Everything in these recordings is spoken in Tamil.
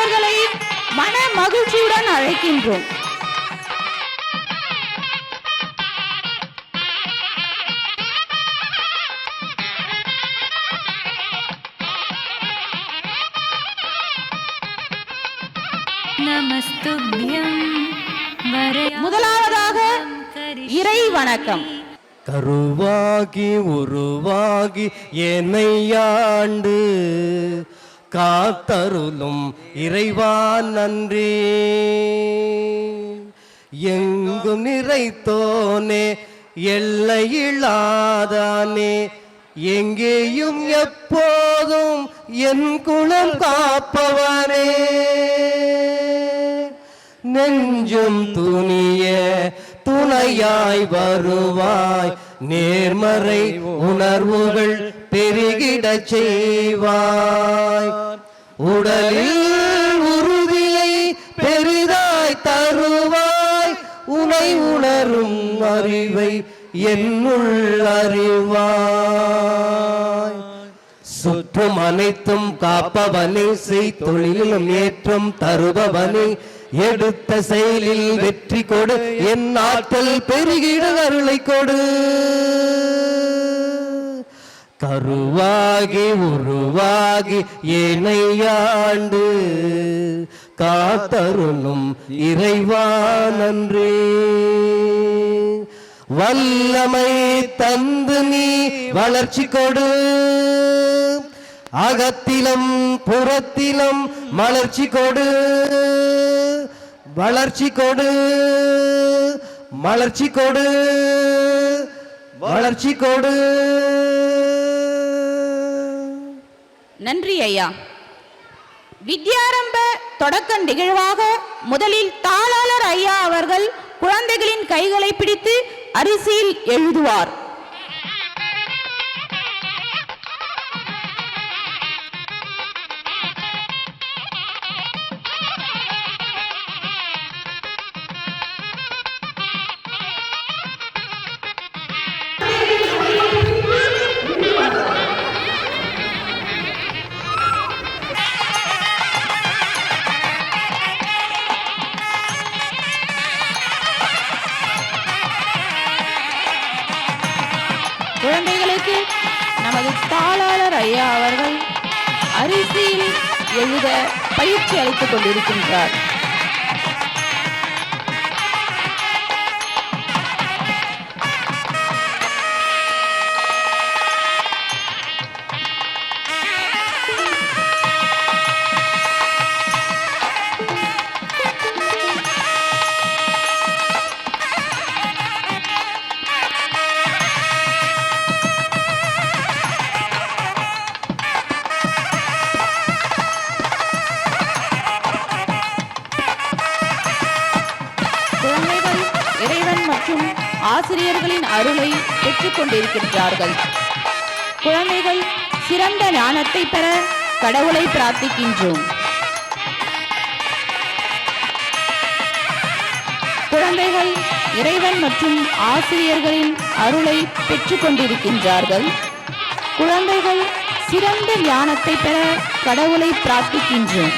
அவர்களை மன மகிழ்ச்சியுடன் அழைக்கின்றோம். முதலாவதாக இறை வணக்கம். கருவாகி உருவாகி என்னையாண்டு காத்தருளும் இறைவா நன்றி. எங்கும் நிறைத்தோனே எல்லையில்லாதானே எங்கேயும் எப்போதும் என் குலம் காப்பவனே. நெஞ்சும் துணிய துணையாய் வருவாய், நேர்மறை உணர்வுகள் பெருகிடச் செய்வாய். உடலில் உறுதியை பெரிதாய் தருவாய், உனை உணரும் அறிவை என்னுள் அறிவாய். சுற்றும் அனைத்தும் காப்பவனே, செய் தொழிலும் ஏற்றம் தருபவனே, எடுத்த செயலில் வெற்றி கொடு, என் ஆற்றல் பெருகிட அருளை கொடு. கருவாகி உருவாகி ஏனையாண்டு காத்தருளும் இறைவா நன்றி. வல்லமை தந்து நீ வளர்ச்சி கொடு, அகத்திலும் புறத்திலும் மலர்ச்சி கொடு. வளர்ச்சி கொடு, மலர்ச்சி கொடு, வளர்ச்சி கொடு. நன்றி ஐயா. வித்யாரம்ப தொடக்க நிகழ்வாக முதலில் தாளாளர் ஐயா அவர்கள் குழந்தைகளின் கைகளை பிடித்து அரிசியில் எழுதுவார். குழந்தைகளுக்கு நமது தாளாளர் ஐயா அவர்கள் அரிசியில் எழுத பயிற்சி அளித்துக் கொண்டிருக்கின்றார். ஆசிரியர்களின் அருளை பெற்றுக் கொண்டிருக்கின்றார்கள். குழந்தைகள் சிறந்த ஞானத்தை பெற கடவுளை பிரார்த்திக்கின்றோம். குழந்தைகள் இறைவன் மற்றும் ஆசிரியர்களின் அருளை பெற்றுக் கொண்டிருக்கின்றார்கள். குழந்தைகள் சிறந்த ஞானத்தை பெற கடவுளை பிரார்த்திக்கின்றோம்.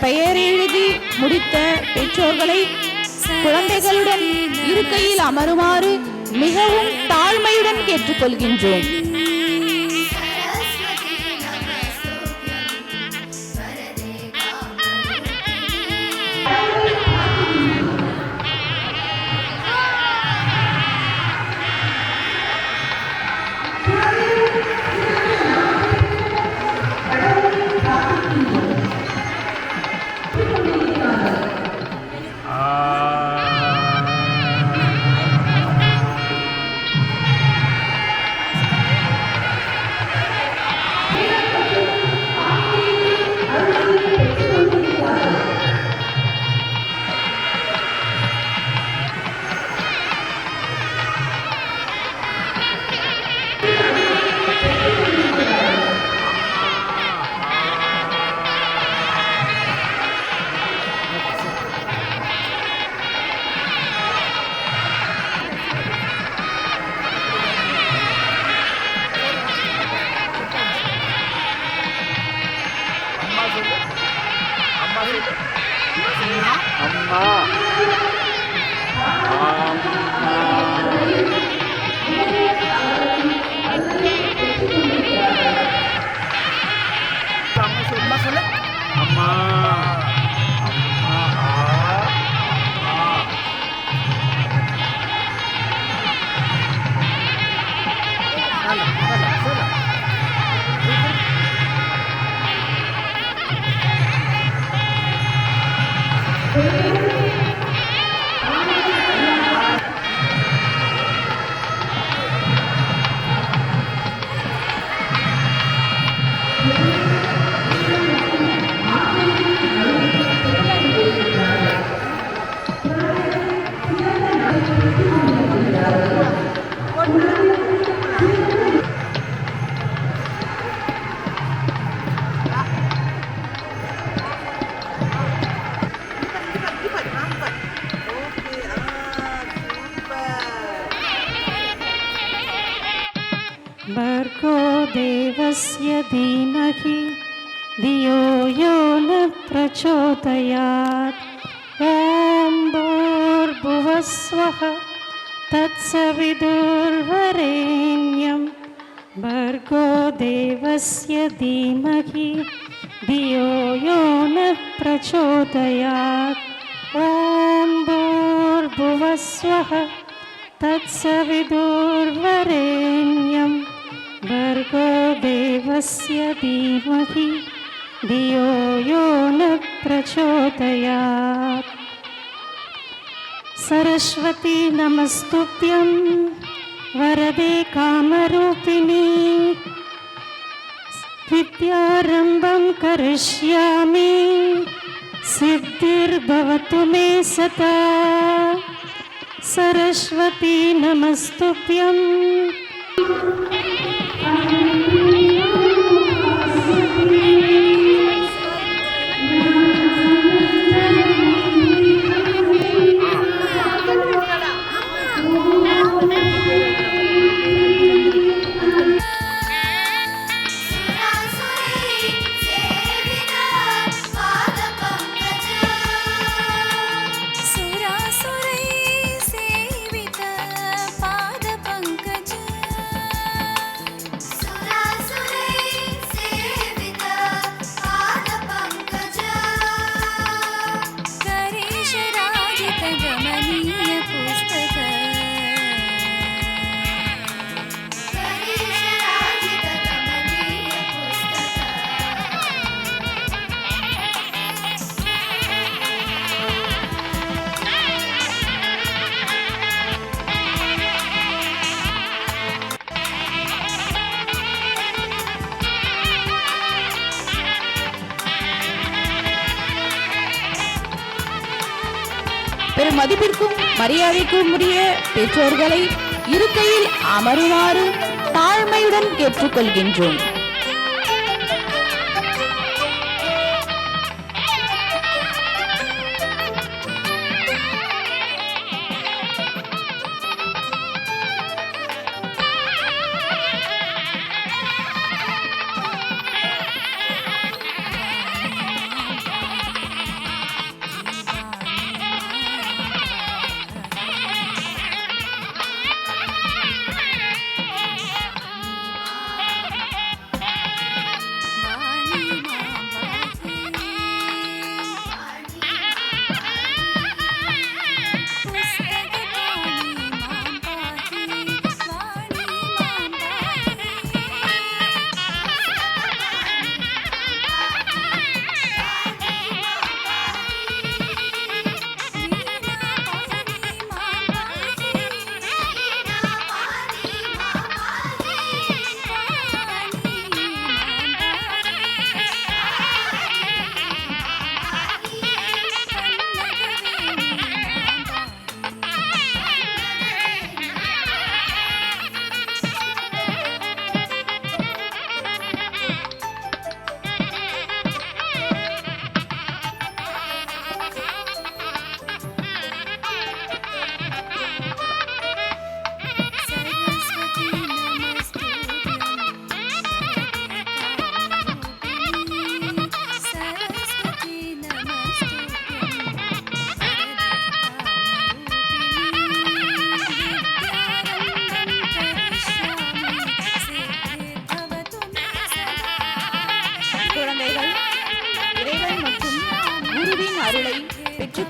பெயர் எழுதி முடித்த பெற்றோர்களை குழந்தைகளுடன் இருக்கையில் அமருமாறு மிகவும் தாழ்மையுடன் கேட்டுக்கொள்கின்றோம். भर्गो देवस्य धीमहि धियो यो न प्रचोदयात् ॐ भूर्भुवः स्वः तत्सवितुर्वरेण्यं भर्गो देवस्य धीमहि धियो यो न प्रचोदयात् ॐ भूर्भुवः स्वः तत्सवितुर्वरेण्यं भर्गो देवस्य धीमहि धियो यो न प्रचोदयात् सरस्वती नमस्तुभ्यं वरदे कामरूपिणी विद्यारम्भं करिष्यामि सिद्धिर्भवतु मे सदा सरस्वती नमस्तुभ्यं பெரும் மதிப்பிற்கும் மரியாதைக்கும் உரிய பெற்றோர்களை இருக்கையில் அமருமாறு தாழ்மையுடன் கேட்டுக்கொள்கின்றோம்.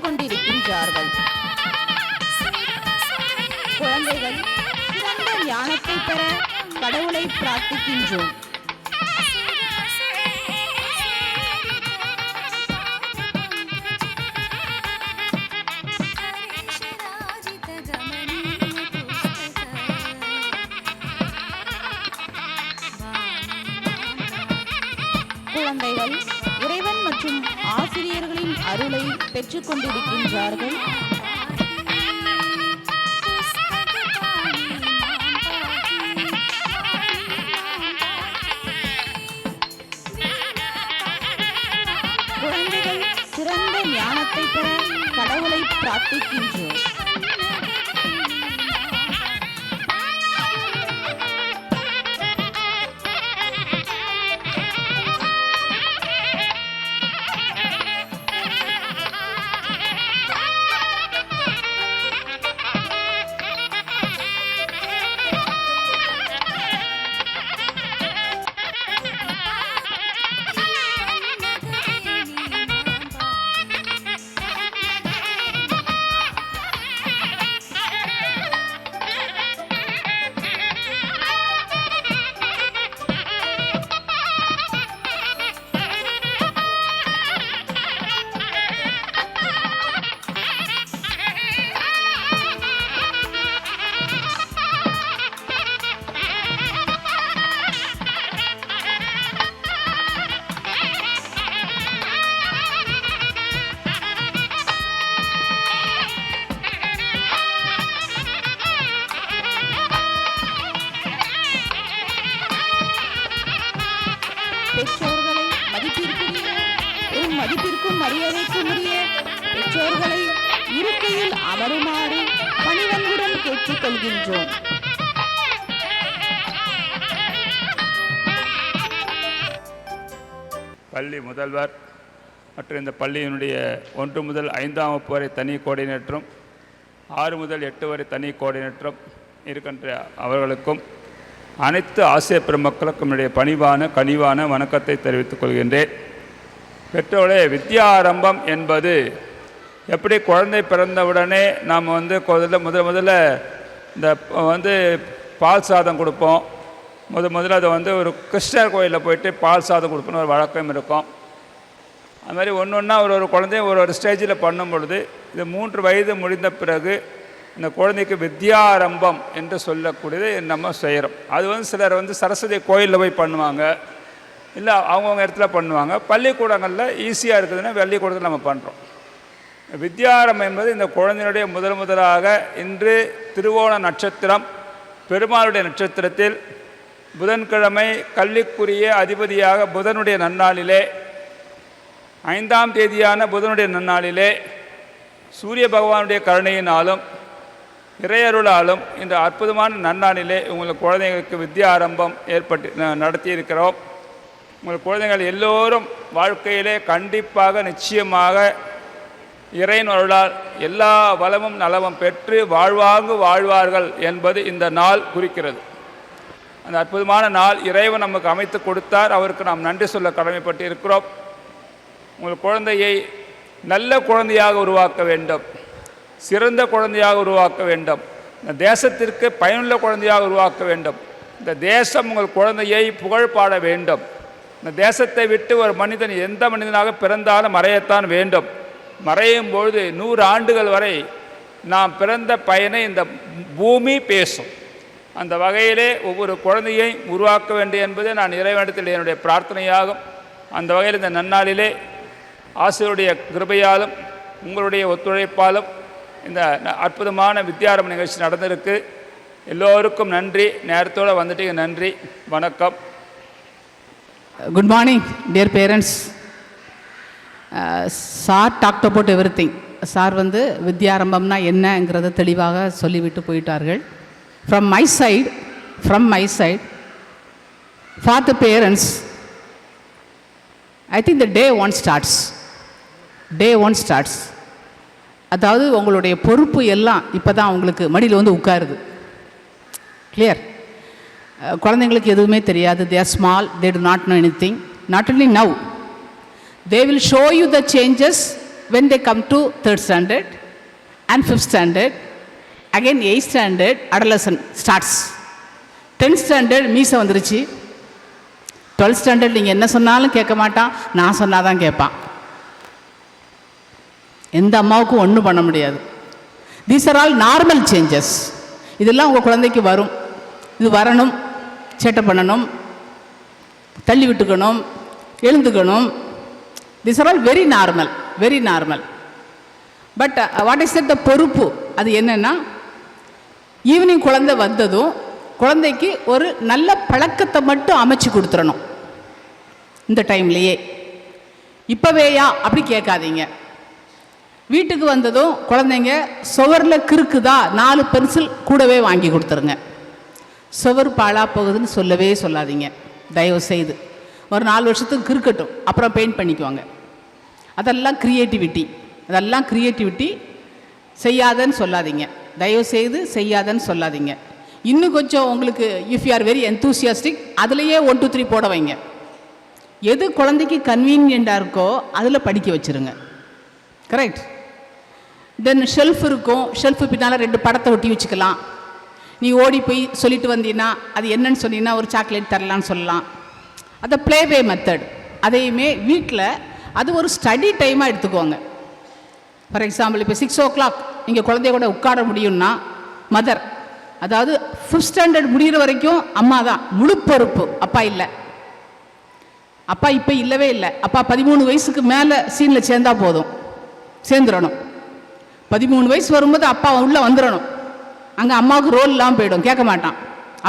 கொண்டிருக்கின்றார்கள். குழந்தைகள் சிறந்த ஞானத்தை பெற கடவுளை பிரார்த்திக்கின்றோம். குழந்தைகள் இறைவன் மற்றும் ஆசிரியர்களின் அருளை பெற்றுக் கொண்டிருக்கின்றார்கள். குழந்தைகள் சிறந்த ஞானத்தை பெற கடவுளை பிரார்த்திக்கின்றோம். பெற்றோர்களை மதிப்பிற்கும் மரியாதைக்கும் உரிய பெற்றோர்களை இருக்கையில் அமருமாறு பணிவன்புடன் கேட்டுக்கொள்கின்றோம். பள்ளி முதல்வர் மற்றும் இந்த பள்ளியினுடைய 1 முதல் 5ஆம் வகுப்பு வரை தனி கோஆர்டினேட்டரும் 6 முதல் 8 வரை தனி கோஆர்டினேட்டரும் இருக்கின்ற அவர்களுக்கும் அனைத்து ஆசிரியர் பெருமக்களுக்கும் என்னுடைய பணிவான கனிவான வணக்கத்தை தெரிவித்துக் கொள்கின்றேன். பெற்றோர்களே, வித்யாரம்பம் என்பது எப்படி குழந்தை பிறந்தவுடனே நாம் முதல்ல இந்த பால் சாதம் கொடுப்போம். முதல்ல அதை ஒரு கிருஷ்ணர் கோயிலில் போயிட்டு பால் சாதம் கொடுப்போன்னு ஒரு வழக்கம் இருக்கும். அது மாதிரி ஒன்றா ஒரு குழந்தைய ஒரு ஸ்டேஜில் பண்ணும் பொழுது இது 3 வயது முடிந்த பிறகு இந்த குழந்தைக்கு வித்யாரம்பம் என்று சொல்லக்கூடியது நம்ம செய்கிறோம். அது சிலர் சரஸ்வதி கோயிலில் போய் பண்ணுவாங்க, இல்லை அவங்கவுங்க இடத்துல பண்ணுவாங்க. பள்ளிக்கூடங்களில் ஈஸியாக இருக்குதுன்னா பள்ளிக்கூடத்தில் நம்ம பண்ணுறோம். வித்யாரம்பம் என்பது இந்த குழந்தையினுடைய முதலாக இன்று திருவோண நட்சத்திரம் பெருமாளுடைய நட்சத்திரத்தில் புதன்கிழமை கல்விக்குரிய அதிபதியாக புதனுடைய நன்னாளிலே 5ஆம் தேதியான புதனுடைய நன்னாளிலே சூரிய பகவானுடைய கருணையினாலும் இறையருளாலும் இந்த அற்புதமான நன்னாளிலே உங்களுக்கு குழந்தைங்களுக்கு வித்யாரம்பம் நடத்தியிருக்கிறோம். உங்கள் குழந்தைகள் எல்லோரும் வாழ்க்கையிலே கண்டிப்பாக நிச்சயமாக இறையின் அருளால் எல்லா வளமும் நலமும் பெற்று வாழ்வார்கள் என்பது இந்த நாள் குறிக்கிறது. அந்த அற்புதமான நாள் இறைவன் நமக்கு அமைத்து கொடுத்தார். அவருக்கு நாம் நன்றி சொல்ல கடமைப்பட்டு இருக்கிறோம். உங்கள் குழந்தையை நல்ல குழந்தையாக உருவாக்க வேண்டும், சிறந்த குழந்தையாக உருவாக்க வேண்டும், இந்த தேசத்திற்கு பயனுள்ள குழந்தையாக உருவாக்க வேண்டும். இந்த தேசம் உங்கள் குழந்தையை புகழ் பாட வேண்டும். இந்த தேசத்தை விட்டு ஒரு மனிதன் எந்த மனிதனாக பிறந்தாலும் மறையத்தான் வேண்டும். மறையும் பொழுது 100 ஆண்டுகள் வரை நாம் பிறந்த பயனை இந்த பூமி பேசும். அந்த வகையிலே ஒவ்வொரு குழந்தையை உருவாக்க வேண்டும் என்பது நான் இறைவனிடத்தில் என்னுடைய பிரார்த்தனையாகும். அந்த வகையில் இந்த நன்னாளிலே ஆசிரியருடைய கிருபையாலும் உங்களுடைய ஒத்துழைப்பாலும் இந்த அற்புதமான வித்யாரம்ப நிகழ்ச்சி நடந்திருக்கு. எல்லோருக்கும் நன்றி. நேரத்தோடு வந்துட்டீங்க, நன்றி, வணக்கம். Good morning, dear parents. Sir talked about everything. Sir வித்யாரம்பம்னா என்னங்கிறத தெளிவாக சொல்லிவிட்டு போயிட்டார்கள். From my side, for the parents, I think the day one starts. அதாவது உங்களுடைய பொறுப்பு எல்லாம் இப்போ தான் உங்களுக்கு மடியில் உட்காருது. கிளியர்? குழந்தைங்களுக்கு எதுவுமே தெரியாது. they are small, they do not know anything. Not only now, they will show you the changes when they come to 3rd standard and 5th standard, again 8th standard adolescent starts. 10th standard மீசை வந்துருச்சு. 12th standard நீங்கள் என்ன சொன்னாலும் கேட்க மாட்டான், நான் சொன்னாதான் கேட்பான். எந்த அம்மாவுக்கும் ஒன்றும் பண்ண முடியாது. These are all normal changes. இதெல்லாம் உங்கள் குழந்தைக்கு வரும். இது வரணும், சேட்டை பண்ணணும், தள்ளி விட்டுக்கணும், எழுந்துக்கணும். These are all very normal, very normal. But what is that the பொறுப்பு? அது என்னென்னா, ஈவினிங் குழந்தை வந்ததும் குழந்தைக்கு ஒரு நல்ல பழக்கத்தை மட்டும் அமைச்சு கொடுத்துடணும். இந்த டைம்லையே இப்போவேயா அப்படி கேட்காதீங்க. வீட்டுக்கு வந்ததும் குழந்தைங்க சுவரில் கிறுக்குதா 4 பென்சில் கூடவே வாங்கி கொடுத்துருங்க. சுவர் பாழா போகுதுன்னு சொல்லவே சொல்லாதீங்க தயவு செய்து. ஒரு 4 வருஷத்துக்கு கிறுக்கட்டும், அப்புறம் பெயிண்ட் பண்ணிக்குவாங்க. அதெல்லாம் க்ரியேட்டிவிட்டி, அதெல்லாம் க்ரியேட்டிவிட்டி. செய்யாதன்னு சொல்லாதீங்க, தயவு செய்து செய்யாதன்னு சொல்லாதீங்க. இன்னும் கொஞ்சம் உங்களுக்கு if you are very enthusiastic அதுலேயே 1 2 3 போட வைங்க. எது குழந்தைக்கு கன்வீனியண்ட்டாக இருக்கோ அதில் படிக்க வச்சுருங்க. கரெக்ட். தென் ஷெல்ஃப் இருக்கும், ஷெல்ஃபு பின்னால் 2 படத்தை ஒட்டி வச்சுக்கலாம். நீ ஓடி போய் சொல்லிட்டு வந்தீங்கன்னா அது என்னன்னு சொன்னீங்கன்னா ஒரு சாக்லேட் தரலான்னு சொல்லலாம். அதை ப்ளேவே மெத்தட். அதையுமே வீட்டில் அது ஒரு ஸ்டடி டைமாக எடுத்துக்கோங்க. ஃபார் எக்ஸாம்பிள் இப்போ 6 o'clock நீங்கள் குழந்தைய கூட உட்கார முடியும்னா மதர், அதாவது 5th ஸ்டாண்டர்ட் முடிகிற வரைக்கும் அம்மா தான் முழு பொறுப்பு, அப்பா இல்லை. அப்பா இப்போ இல்லவே இல்லை. அப்பா 13 வயசுக்கு மேலே சீனில் சேர்ந்தா போதும், சேர்ந்துடணும். 13 வயசு வரும்போது அப்பா உள்ளே வந்துடணும். அங்கே அம்மாவுக்கு ரோல் இல்லாமல் போயிடும், கேட்க மாட்டான்.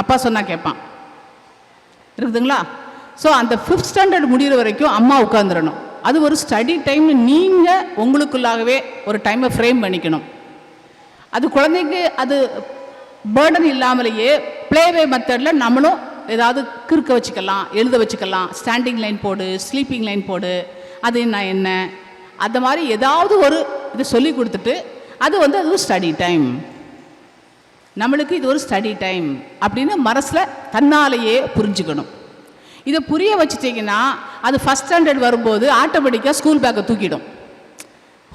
அப்பா சொன்னால் கேட்பான். இருக்குதுங்களா? ஸோ அந்த 5th ஸ்டாண்டர்ட் முடிகிற வரைக்கும் அம்மா உட்காந்துடணும். அது ஒரு ஸ்டடி டைம்னு நீங்கள் உங்களுக்குள்ளாகவே ஒரு டைமை ஃப்ரேம் பண்ணிக்கணும். அது குழந்தைக்கு அது பேர்டன் இல்லாமலேயே ப்ளேவே மெத்தடில் நம்மளும் ஏதாவது கிறுக்க வச்சுக்கலாம், எழுத வச்சுக்கலாம். ஸ்டாண்டிங் லைன் போடு, ஸ்லீப்பிங் லைன் போடு, அது என்ன அந்த மாதிரி ஏதாவது ஒரு இது சொல்லி கொடுத்துட்டு அது அது ஒரு ஸ்டடி டைம், நம்மளுக்கு இது ஒரு ஸ்டடி டைம் அப்படின்னு மனசில் தன்னாலேயே புரிஞ்சுக்கணும். இதை புரிய வச்சுட்டிங்கன்னா அது 1st ஸ்டாண்டர்ட் வரும்போது ஆட்டோமேட்டிக்காக ஸ்கூல் பேக்கை தூக்கிடும்.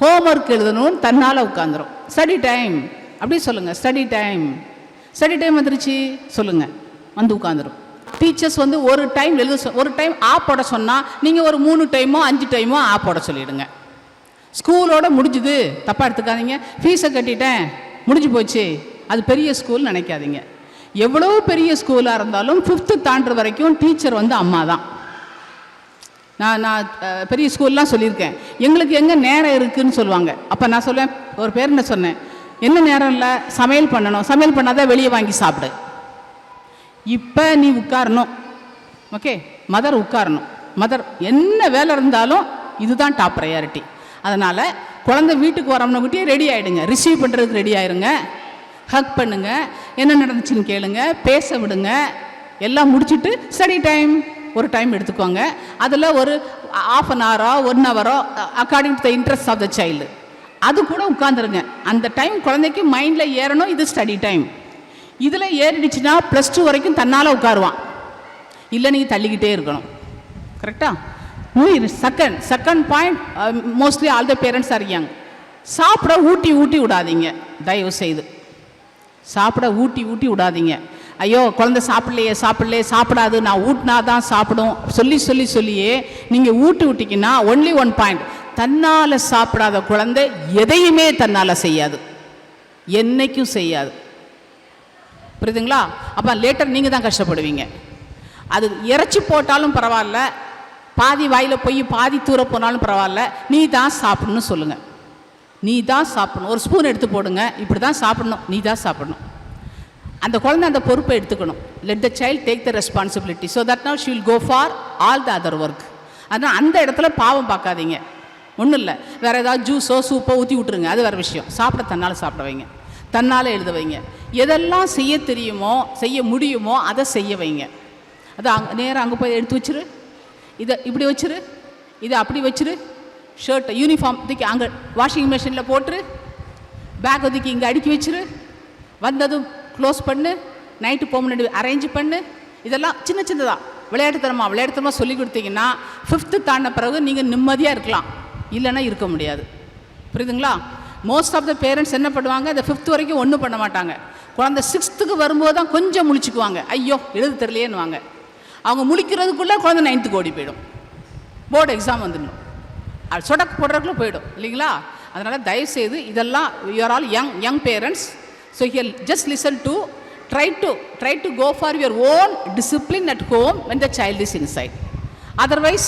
ஹோம்ஒர்க் எழுதணும்னு தன்னால் உட்காந்துரும். ஸ்டடி டைம் அப்படி சொல்லுங்கள், ஸ்டடி டைம். ஸ்டடி டைம் வந்துருச்சு சொல்லுங்கள், வந்து உட்காந்துரும். டீச்சர்ஸ் ஒரு டைம் எழுத ஒரு டைம் போட சொன்னால் நீங்கள் ஒரு 3 டைமோ 5 டைமோ போட சொல்லிவிடுங்க. ஸ்கூலோடு முடிஞ்சுது, தப்பாக எடுத்துக்காதீங்க. ஃபீஸை கட்டிட்டேன் முடிஞ்சு போச்சு, அது பெரிய ஸ்கூல் நினைக்காதீங்க. எவ்வளோ பெரிய ஸ்கூலாக இருந்தாலும் 5th தாண்டுற வரைக்கும் டீச்சர் அம்மா தான். நான் பெரிய ஸ்கூல்லாம் சொல்லியிருக்கேன், எங்களுக்கு எங்கே நேரம் இருக்குதுன்னு சொல்லுவாங்க. அப்போ நான் சொல்லுவேன், ஒரு பேர் என்ன சொன்னேன், என்ன நேரம் இல்லை, சமையல் பண்ணணும், சமையல் பண்ணாதான் வெளியே வாங்கி சாப்பிடு. இப்போ நீ உட்காரணும், ஓகே, மதர் உட்காரணும். மதர் என்ன வேலை இருந்தாலும் இதுதான் டாப் ப்ரையாரிட்டி. அதனால் குழந்தை வீட்டுக்கு வரணுங்கிட்டே ரெடி ஆகிடுங்க, ரிசீவ் பண்ணுறதுக்கு ரெடி ஆகிடுங்க, ஹக் பண்ணுங்க, என்ன நடந்துச்சுன்னு கேளுங்க, பேச விடுங்க. எல்லாம் முடிச்சுட்டு ஸ்டடி டைம் ஒரு டைம் எடுத்துக்கோங்க. அதில் ஒரு 1/2 an hour 1 hour according to the interest of the child அது கூட உட்காந்துருங்க. அந்த டைம் குழந்தைக்கு மைண்டில் ஏறணும், இது ஸ்டடி டைம். இதில் ஏறிடுச்சுன்னா +2 வரைக்கும் தன்னால் உட்காருவான், இல்லை நீங்கள் தள்ளிக்கிட்டே இருக்கணும். கரெக்டாக? Second point, mostly all the parents are young. சாப்பிட ஊட்டி விடாதீங்க, தயவு செய்து சாப்பிட ஊட்டி விடாதீங்க. ஐயோ குழந்தை சாப்பிடாது, நான் ஊட்டினா தான் சாப்பிடும் சொல்லியே நீங்கள் ஊட்டி விட்டிங்கன்னா ஒன்லி 1 பாயிண்ட், தன்னால் சாப்பிடாத குழந்தை எதையுமே தன்னால் செய்யாது, என்னைக்கும் செய்யாது. புரியுதுங்களா? அப்போ லேட்டர் நீங்கள் தான் கஷ்டப்படுவீங்க. அது இறைச்சி போட்டாலும் பரவாயில்ல, பாதி வாயில் போய் பாதி தூர போனாலும் பரவாயில்ல, நீ தான் சாப்பிடணும்னு சொல்லுங்கள். நீ தான் சாப்பிடணும், ஒரு ஸ்பூன் எடுத்து போடுங்க, இப்படி தான் சாப்பிடணும், நீ தான் சாப்பிடணும். அந்த குழந்தை அந்த பொறுப்பை எடுத்துக்கணும். Let the child take the responsibility so that now she will go for all the other work. அதனால் அந்த இடத்துல பாவம் பார்க்காதீங்க, ஒன்றும் இல்லை. வேறு ஏதாவது ஜூஸோ சூப்போ ஊற்றி விட்டுருங்க, அது வேறு விஷயம். தன்னால் சாப்பிட வைங்க, தன்னால் எழுத வைங்க. எதெல்லாம் செய்ய தெரியுமோ செய்ய முடியுமோ அதை செய்ய வைங்க. அது நேராக அங்கே போய் எடுத்து வச்சிரு, இதை இப்படி வச்சிரு, இதை அப்படி வச்சிரு, ஷர்ட்டை யூனிஃபார்ம் தூக்கி அங்கே வாஷிங் மிஷினில் போட்டுரு, பேக் தூக்கி இங்கே அடுக்கி வச்சிரு, வந்ததும் க்ளோஸ் பண்ணு, நைட்டு போக முன்னாடி அரேஞ்ச் பண்ணு. இதெல்லாம் சின்னதாக விளையாட்டுத்தனமாக சொல்லி கொடுத்தீங்கன்னா 5th தாண்டின பிறகு நீங்கள் நிம்மதியாக இருக்கலாம், இல்லைன்னா இருக்க முடியாது. புரியுதுங்களா? மோஸ்ட் ஆஃப் த பேரண்ட்ஸ் என்ன பண்ணுவாங்க, இந்த 5th வரைக்கும் ஒன்றும் பண்ண மாட்டாங்க. குழந்தை 6th வரும்போது தான் கொஞ்சம் முழிச்சுக்குவாங்க. ஐயோ எழுத தெரியலையேன்னுவாங்க. அவங்க முழிக்கிறதுக்குள்ளே குழந்தை 9th ஓடி போயிடும். போர்டு எக்ஸாம் வந்துடணும், அது சொடக்கு போடுறதுக்குள்ளே போயிடும் இல்லைங்களா? அதனால் தயவுசெய்து இதெல்லாம் you're all young parents. So here just listen to try to go for your own discipline at home when the child is inside. Otherwise,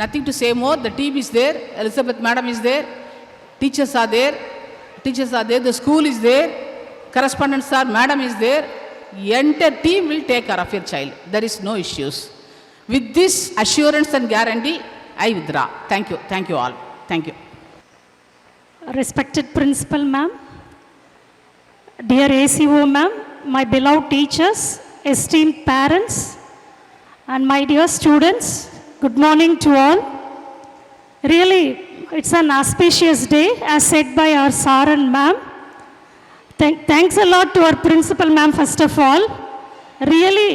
nothing to say more. The team is there. Elizabeth madam is there. Teachers are there. The school is there. Correspondents are. Madam is there. Entire team will take care of your child. There is no issues. With this assurance and guarantee, I withdraw. Thank you. Thank you all. Thank you. Respected Principal Ma'am, dear ACO Ma'am, my beloved teachers, esteemed parents, and my dear students, good morning to all. Really, it's an auspicious day, as said by our sir and ma'am. Thanks a lot to our principal ma'am, first of all. Really,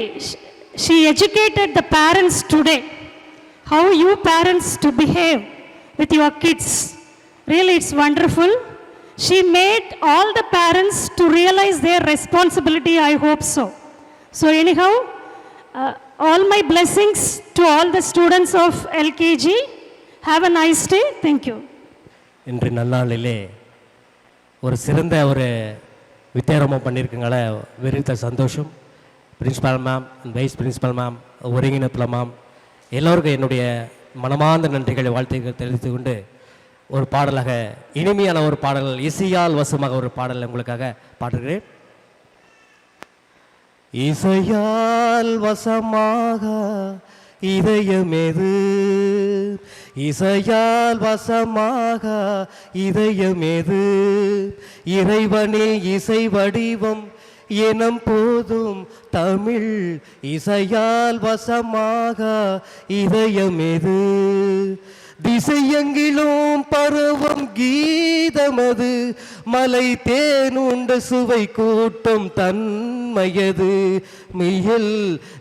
she educated the parents today, how you parents to behave with your kids. Really, it's wonderful. She made all the parents to realize their responsibility, I hope so. So anyhow, all my blessings to all the students of LKG. Have a nice day. Thank you. இன்று நன்னாளிலே ஒரு சிறந்த ஒரு வித்தியாரமாக பண்ணியிருக்கங்கள வெறுத்த சந்தோஷம். Principal ma'am, vice principal ma'am, ஒருங்கிணைப்பாளர் மேம், எல்லோருக்கும் என்னுடைய மனமார்ந்த நன்றிகளை வாழ்த்துக்கள் தெரிவித்துக் கொண்டு ஒரு பாடலாக இனிமையான ஒரு பாடல், இசையால் வசமாக ஒரு பாடல் உங்களுக்காக பாடுகிறேன். இசையால் வசமாக இதயமெது, இசையால் வசமாக இதயமெது, இறைவனில் இசை வடிவம் எனும் போதும் தமிழ், இசையால் வசமாக இதயமெது, திசையெங்கிலும் பருவம் கீதமது, மலை தேனுண்ட சுவை கூட்டும் தன்மையது, மெய்யில்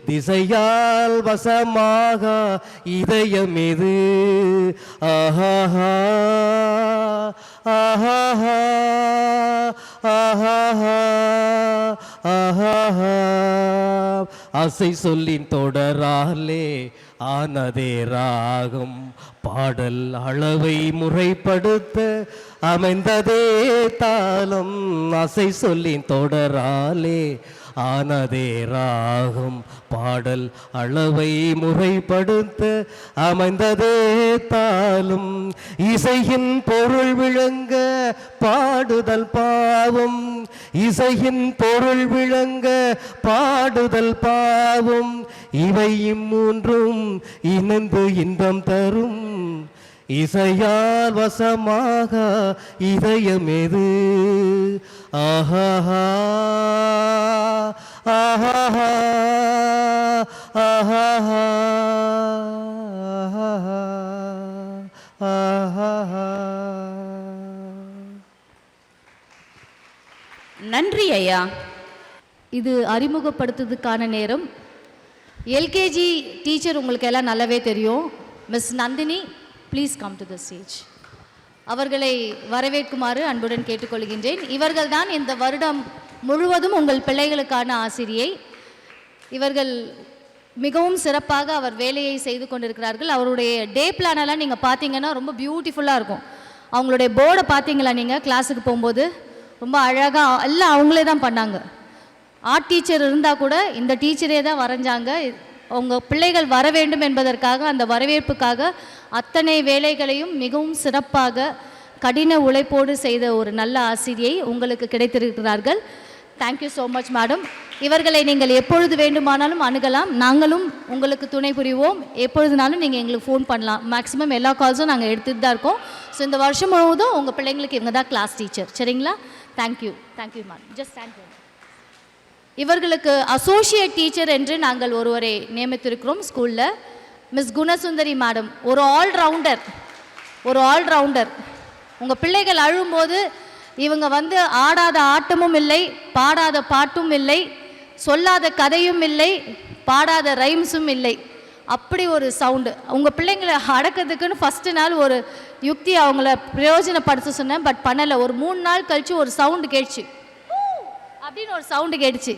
திசையால் வசமாக இதயமெது. ஆஹா ஆஹா ஆஹா ஆஹா, ஆசை சொல்லின் தொடராலே ஆனதே ராகம், பாடல் அளவை முறைப்படுத்த அமைந்ததே தாளம், ஆசை சொல்லின் தொடராலே ஆனதே ராகம், பாடல் அளவை முறைப்படுத்த அமைந்ததே தாளம், இசையின் பொருள் விளங்க பாடுதல் பாவம், இசையின் பொருள் விளங்க பாடுதல் பாவம், இவை இம்மூன்றும் இணைந்து இன்பம் தரும், இசையால் வசமாக இதயமெது. ஆஹா ஆஹா ஆஹா ஆஹா. நன்றி ஐயா. இது அறிமுகப்படுத்துறதுக்கான நேரம். எல்கேஜி டீச்சர் உங்களுக்கு எல்லாம் நல்லாவே தெரியும். Miss Nandini, please come to the stage. அவர்களை வரவேற்குமாறு அன்புடன் கேட்டுக்கொள்கின்றேன். இவர்கள்தான் இந்த வருடம் முழுவதும் உங்கள் பிள்ளைகளுக்கான ஆசிரியை. இவர்கள் மிகவும் சிறப்பாக அவர் வேலையை செய்து கொண்டிருக்கிறார்கள். அவருடைய டே பிளானெல்லாம் நீங்கள் பார்த்தீங்கன்னா ரொம்ப பியூட்டிஃபுல்லாக இருக்கும். அவங்களுடைய போர்டை பார்த்தீங்களா நீங்கள் கிளாஸுக்கு போகும்போது? ரொம்ப அழகாக எல்லாம் அவங்களே தான் பண்ணாங்க. ஆர்ட் டீச்சர் இருந்தால் கூட இந்த டீச்சரே தான் வரைஞ்சாங்க. உங்கள் பிள்ளைகள் வர வேண்டும் என்பதற்காக, அந்த வரவேற்புக்காக அத்தனை வேலைகளையும் மிகவும் சிறப்பாக கடின உழைப்போடு செய்த ஒரு நல்ல ஆசிரியை உங்களுக்கு கிடைத்திருக்கிறார்கள். Thank you so much madam. இவர்களை நீங்கள் எப்பொழுது வேண்டுமானாலும் அணுகலாம். நாங்களும் உங்களுக்கு துணை புரிவோம். எப்பொழுதுனாலும் நீங்கள் எங்களுக்கு ஃபோன் பண்ணலாம். மேக்ஸிமம் எல்லா கால்ஸும் நாங்கள் எடுத்துகிட்டு தான் இருக்கோம். ஸோ இந்த வருஷம் முழுவதும் உங்கள் பிள்ளைங்களுக்கு இவங்க தான் கிளாஸ் டீச்சர். சரிங்களா? Thank you ma'am. Just thank you. இவர்களுக்கு அசோசியேட் டீச்சர் என்று நாங்கள் ஒருவரை நியமித்திருக்கிறோம் ஸ்கூலில். மிஸ் குணசுந்தரி மேடம் ஒரு ஆல்ரவுண்டர். உங்கள் பிள்ளைகள் அழும்போது இவங்க ஆடாத ஆட்டமும் இல்லை, பாடாத பாட்டும் இல்லை, சொல்லாத கதையும் இல்லை, பாடாத ரைம்ஸும் இல்லை. அப்படி ஒரு சவுண்டு. உங்கள் பிள்ளைங்களை அடக்கிறதுக்குன்னு ஃபஸ்ட்டு நாள் ஒரு யுக்தி அவங்கள பிரயோஜனப்படுத்த சொன்னேன், பட் பண்ணலை. ஒரு 3 நாள் கழித்து ஒரு சவுண்டு கேட்டுச்சு, அப்படின்னு ஒரு சவுண்டு கேட்டுச்சு.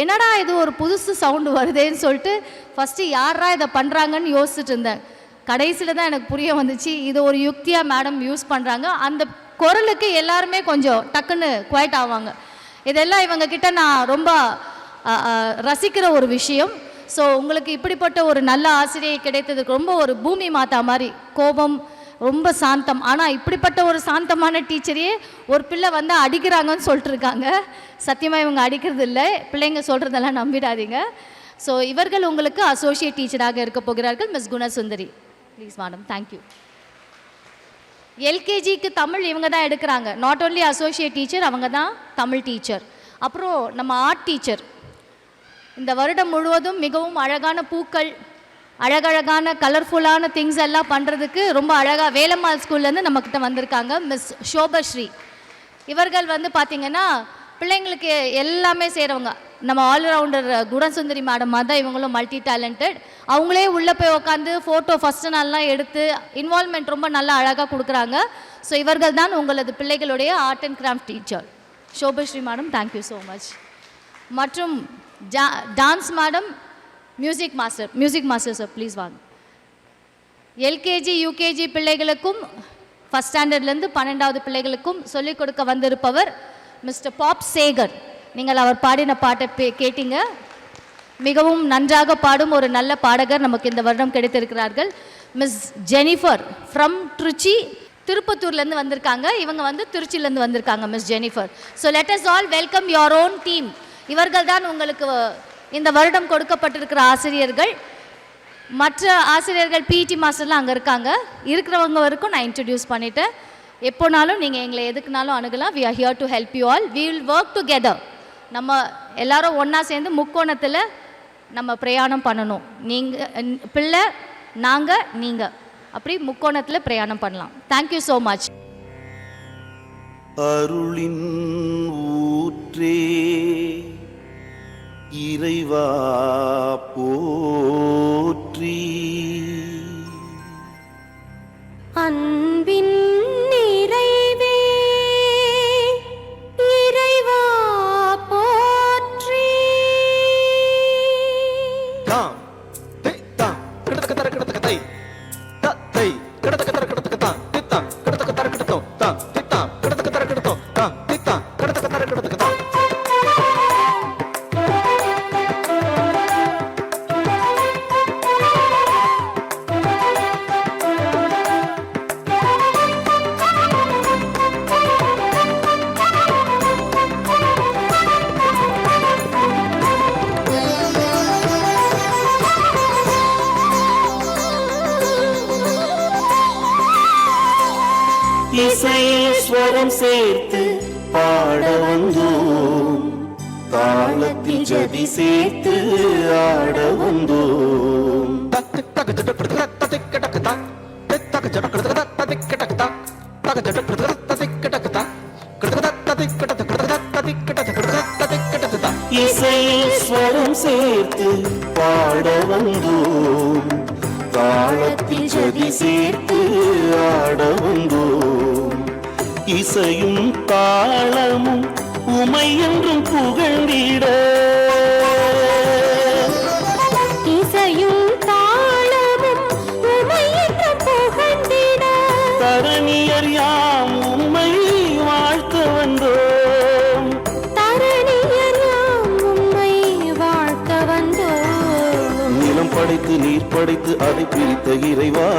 என்னடா இது ஒரு புதுசு சவுண்டு வருதேன்னு சொல்லிட்டு ஃபஸ்ட்டு யாரா இதை பண்ணுறாங்கன்னு யோசிச்சுட்டு இருந்தேன். கடைசியில் தான் எனக்கு புரிய வந்துச்சு, இது ஒரு யுக்தியாக மேடம் யூஸ் பண்ணுறாங்க. அந்த குரலுக்கு எல்லாருமே கொஞ்சம் டக்குன்னு குவைட் ஆவாங்க. இதெல்லாம் இவங்க கிட்ட நான் ரொம்ப ரசிக்கிற ஒரு விஷயம். ஸோ உங்களுக்கு இப்படிப்பட்ட ஒரு நல்ல ஆசிரியை கிடைத்ததுக்கு ரொம்ப ஒரு பூமி மாதா மாதிரி, கோபம் ரொம்ப சாந்தம். ஆனால் இப்படிப்பட்ட ஒரு சாந்தமான டீச்சரையே ஒரு பிள்ளை வந்து அடிக்கிறாங்கன்னு சொல்லிட்டு இருக்காங்க. சத்தியமாக இவங்க அடிக்கிறது இல்லை, பிள்ளைங்க சொல்கிறதெல்லாம் நம்பிடாதீங்க. ஸோ இவர்கள் உங்களுக்கு அசோசியேட் டீச்சராக இருக்க போகிறார்கள். Miss Gunasundari, please madam. Thank you. எல்கேஜிக்கு தமிழ் இவங்க தான் எடுக்கிறாங்க. நாட் ஓன்லி அசோசியேட் டீச்சர், அவங்க தான் தமிழ் டீச்சர். அப்புறம் நம்ம ஆர்ட் டீச்சர் இந்த வருடம் முழுவதும் மிகவும் அழகான பூக்கள், அழகழகான கலர்ஃபுல்லான திங்ஸ் எல்லாம் பண்ணுறதுக்கு ரொம்ப அழகாக வேலம்மாள் ஸ்கூல்லேருந்து நம்மக்கிட்ட வந்திருக்காங்க மிஸ் சோபஸ்ரீ. இவர்கள் வந்து பார்த்திங்கன்னா பிள்ளைங்களுக்கு எல்லாமே செய்கிறவங்க. நம்ம ஆல்ரவுண்டர் குணசுந்தரி மேடம் தான் இவங்களும் மல்டி டேலண்டட். அவங்களே உள்ளே போய் உட்காந்து ஃபோட்டோ ஃபஸ்ட்டு நாள்லாம் எடுத்து இன்வால்மெண்ட் ரொம்ப நல்லா அழகாக கொடுக்குறாங்க. ஸோ இவர்கள் தான் உங்களது பிள்ளைகளுடைய art and craft teacher Shobasri madam. Thank you so much. மற்றும் dance madam, music master sir please வாங்க. எல்கேஜி யூகேஜி பிள்ளைகளுக்கும் ஃபஸ்ட் ஸ்டாண்டர்ட்லேருந்து 12வது பிள்ளைகளுக்கும் சொல்லிக் கொடுக்க வந்திருப்பவர் மிஸ்டர் பாப் சேகர். நீங்கள் அவர் பாடின பாட்டை கேட்டீங்க. மிகவும் நன்றாக பாடும் ஒரு நல்ல பாடகர் நமக்கு இந்த வருடம் கிடைத்திருக்கிறார்கள். மிஸ் ஜெனிஃபர் ஃப்ரம் திருச்சி, திருப்பத்தூர்லேருந்து வந்திருக்காங்க. இவங்க வந்து திருச்சியிலேருந்து வந்திருக்காங்க miss Jennifer. So let us all welcome your own team. இவர்கள் தான் உங்களுக்கு இந்த வருடம் கொடுக்கப்பட்டிருக்கிற ஆசிரியர்கள். மற்ற ஆசிரியர்கள் பிடி மாஸ்டர்லாம் அங்கே இருக்காங்க. இருக்கிறவங்க வரைக்கும் நான் இன்ட்ரடியூஸ் பண்ணிவிட்டேன். எப்போனாலும் நீங்கள் எங்களை எதுக்குனாலும் அணுகலாம். We are here to help you all. We will work together. நம்ம எல்லாரும் ஒன்றா சேர்ந்து முக்கோணத்தில் நம்ம பிரயாணம் பண்ணணும். நீங்கள் பிள்ளை, நாங்கள், நீங்கள், அப்படி முக்கோணத்தில் பிரயாணம் பண்ணலாம். Thank you so much. அருளின் ஊற்றே இறைவா போற்றி, அன்பின் நிறைவே இறைவா போற்றி. தாம் தை தாம் கிடதக தர கிடதக தை தை கிடதக தர கிடதக தாம் தித்தாம் கிடதக தர கிடதோ தாம் தித்தாம் கிடதக தர கிடதோ தாம் தித்தாம் கிடதக தர கிடதக தாம். இசைஸ்வரம் சேர்த்து பாட வந்தோம், தாளத்தில் ஜதி சேர்த்து ஆட வந்தோம். இசைஸ்வரம் சேர்த்து பாட வந்தோம், தாளத்தில் ஜதி சேர்த்து ஆட வந்தோம். இசையும் தாளமும் உமை என்றும் புகழ்ந்திட, இசையும் தாளமும் உமை என்றும் புகழ்ந்திட, தரணியர் யாம் உம்மை வாழ்த்த வந்தோம், தரணியர் யாம் உம்மை வாழ்த்த வந்தோம். நிலம் படைத்து நீர் படைத்து அதை பிரித்த இறைவா,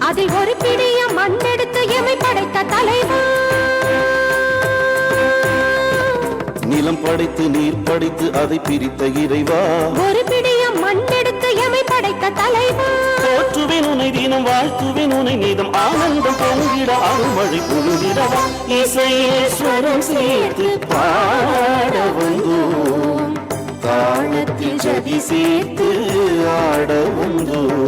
அதில் ஒரு பிடிய மண்ணெடுத்து எமை படைத்த தலைவா, நிலம் படைத்து நீர் படைத்து அதை பிரித்த இறைவா, ஒரு பிடிய மண்ணெடுத்து எமை படைத்த தலைவா, போற்றுவேன் உனை தினம் வாழ்த்துவேன் உனை நீதம் ஆனந்தம் பொங்கிட அருள்மழை பொழுதிடவா. இசையேஸ்வரம் சேர்த்து பாட வந்தோம், தாளத்தில் ஜதி சேர்த்து ஆட வந்தோம்.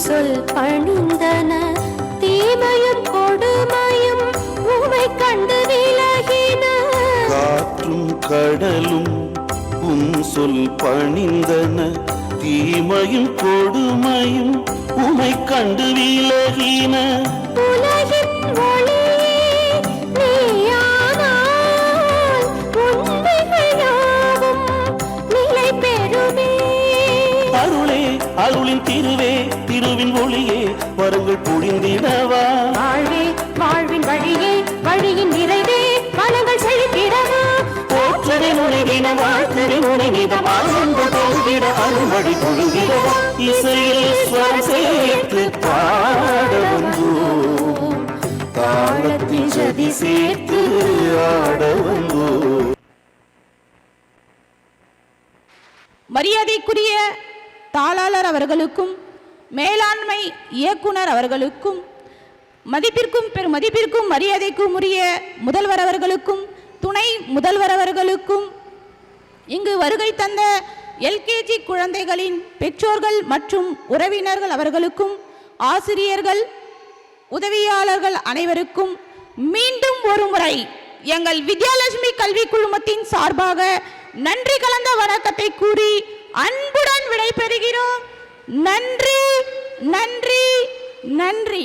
சொல் பணிந்தன தீமையும் கொடுமையும் உமை கண்டு விலகின காற்றும் கடலும் உன் சொல் பணிந்தன தீமையும் கொடுமையும் உமை கண்டு விலகின உலகின் ஒளியே நீயானால் உண்மைகள் யாவும் நிலை பெறுமே அருளே அருளின் திருவே திருவின் ஒளியே வரங்கள் பொழிந்திடவா வாழ்வே வாழ்வின் வழியே வழியின் நிறைவே வளங்கள் செழித்திடவா போற்றவே முனைகின வாழ்த்தவே முனைகிட வாழ்ந்த தோல்விட அருள்வழி பொழுகிடவா இசையில் ஸ்வரம் சேர்த்து பாட வந்தோம் தாளத்தின் ஜதி சேர்த்து ஆட வந்தோம். மரியாதைக்குரிய தாளாளர் அவர்களுக்கும் மேலாண்மை இயக்குனர் அவர்களுக்கும் மதிப்பிற்கும் பெருமதிப்பிற்கும் மரியாதைக்கும் உரிய முதல்வர் அவர்களுக்கும் துணை முதல்வர் அவர்களுக்கும் இங்கு வருகை தந்த எல்கேஜி குழந்தைகளின் பெற்றோர்கள் மற்றும் உறவினர்கள் அவர்களுக்கும் ஆசிரியர்கள் உதவியாளர்கள் அனைவருக்கும் மீண்டும் ஒரு முறை எங்கள் வித்யாலட்சுமி கல்வி குழுமத்தின் சார்பாக நன்றி கலந்த வணக்கத்தை கூறி அன்புடன் விடைபெறுகிறோம். நன்றி நன்றி நன்றி.